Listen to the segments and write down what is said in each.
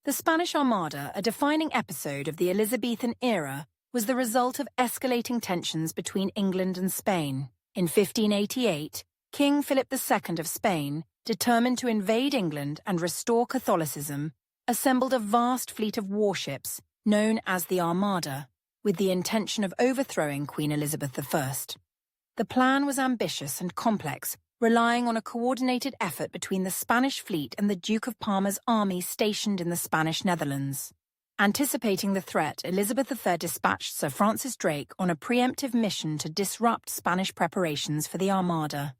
The Spanish Armada, a defining episode of the Elizabethan era, was the result of escalating tensions between England and Spain. In 1588, King Philip II of Spain, determined to invade England and restore Catholicism, assembled a vast fleet of warships, known as the Armada, with the intention of overthrowing Queen Elizabeth I. The plan was ambitious and complex, relying on a coordinated effort between the Spanish fleet and the Duke of Parma's army stationed in the Spanish Netherlands. Anticipating the threat, Elizabeth I dispatched Sir Francis Drake on a preemptive mission to disrupt Spanish preparations for the Armada.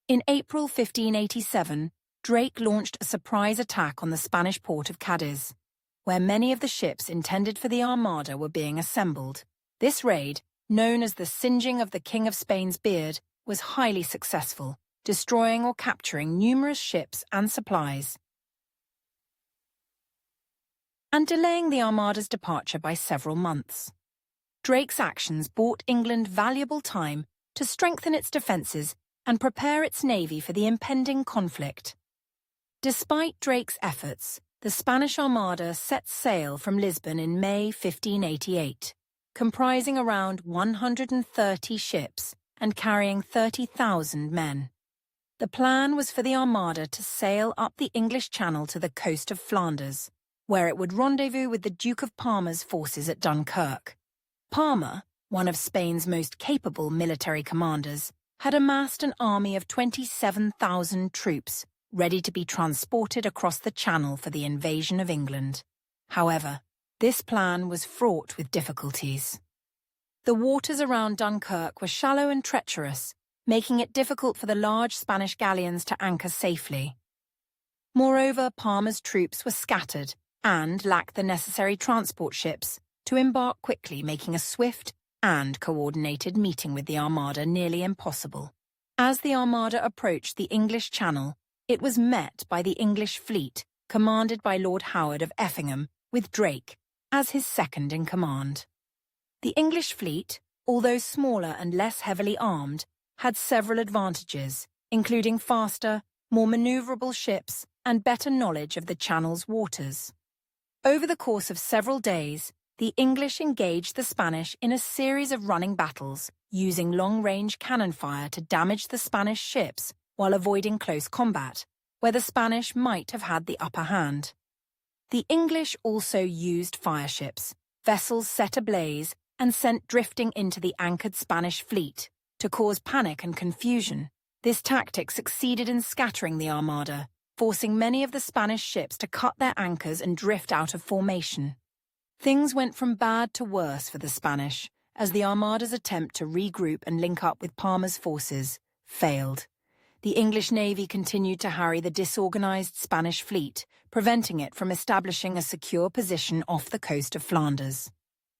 In April 1587, Drake launched a surprise attack on the Spanish port of Cadiz, where many of the ships intended for the Armada were being assembled. This raid, known as the Singeing of the King of Spain's Beard, was highly successful, destroying or capturing numerous ships and supplies, and delaying the Armada's departure by several months. Drake's actions bought England valuable time to strengthen its defences and prepare its navy for the impending conflict. Despite Drake's efforts, the Spanish Armada set sail from Lisbon in May 1588, comprising around 130 ships and carrying 30,000 men. The plan was for the Armada to sail up the English Channel to the coast of Flanders, where it would rendezvous with the Duke of Parma's forces at Dunkirk. Parma, one of Spain's most capable military commanders, had amassed an army of 27,000 troops, ready to be transported across the Channel for the invasion of England. However, this plan was fraught with difficulties. The waters around Dunkirk were shallow and treacherous, making it difficult for the large Spanish galleons to anchor safely. Moreover, Parma's troops were scattered and lacked the necessary transport ships to embark quickly, making a swift and coordinated meeting with the Armada nearly impossible. As the Armada approached the English Channel, it was met by the English fleet, commanded by Lord Howard of Effingham, with Drake as his second in command. The English fleet, although smaller and less heavily armed, had several advantages, including faster, more maneuverable ships and better knowledge of the Channel's waters. Over the course of several days, the English engaged the Spanish in a series of running battles, using long-range cannon fire to damage the Spanish ships while avoiding close combat, where the Spanish might have had the upper hand. The English also used fireships, vessels set ablaze and sent drifting into the anchored Spanish fleet to cause panic and confusion. This tactic succeeded in scattering the Armada, forcing many of the Spanish ships to cut their anchors and drift out of formation. Things went from bad to worse for the Spanish, as the Armada's attempt to regroup and link up with Parma's forces failed. The English navy continued to harry the disorganized Spanish fleet, preventing it from establishing a secure position off the coast of Flanders.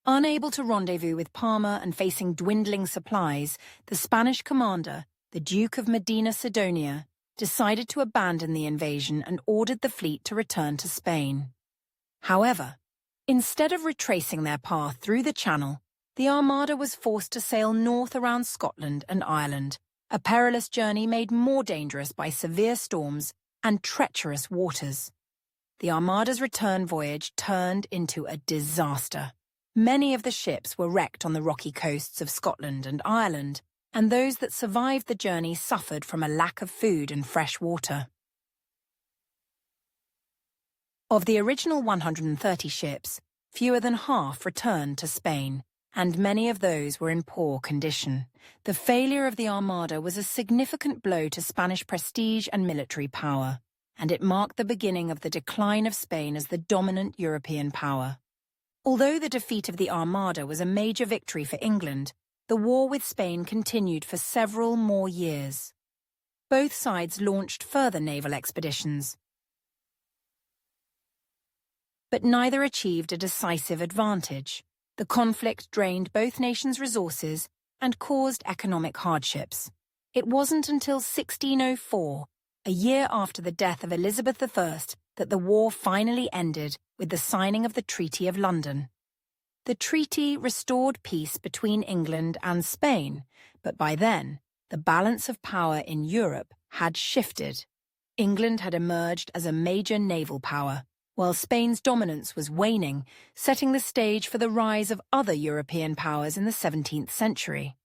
Unable to rendezvous with Parma and facing dwindling supplies, the Spanish commander, the Duke of Medina Sidonia, decided to abandon the invasion and ordered the fleet to return to Spain. However, instead of retracing their path through the Channel, the Armada was forced to sail north around Scotland and Ireland, a perilous journey made more dangerous by severe storms and treacherous waters. The Armada's return voyage turned into a disaster. Many of the ships were wrecked on the rocky coasts of Scotland and Ireland, and those that survived the journey suffered from a lack of food and fresh water. Of the original 130 ships, fewer than half returned to Spain, and many of those were in poor condition. The failure of the Armada was a significant blow to Spanish prestige and military power, and it marked the beginning of the decline of Spain as the dominant European power. Although the defeat of the Armada was a major victory for England, the war with Spain continued for several more years. Both sides launched further naval expeditions, but neither achieved a decisive advantage. The conflict drained both nations' resources and caused economic hardships. It wasn't until 1604, a year after the death of Elizabeth I, that the war finally ended with the signing of the Treaty of London. The treaty restored peace between England and Spain, but by then, the balance of power in Europe had shifted. England had emerged as a major naval power, while Spain's dominance was waning, setting the stage for the rise of other European powers in the 17th century.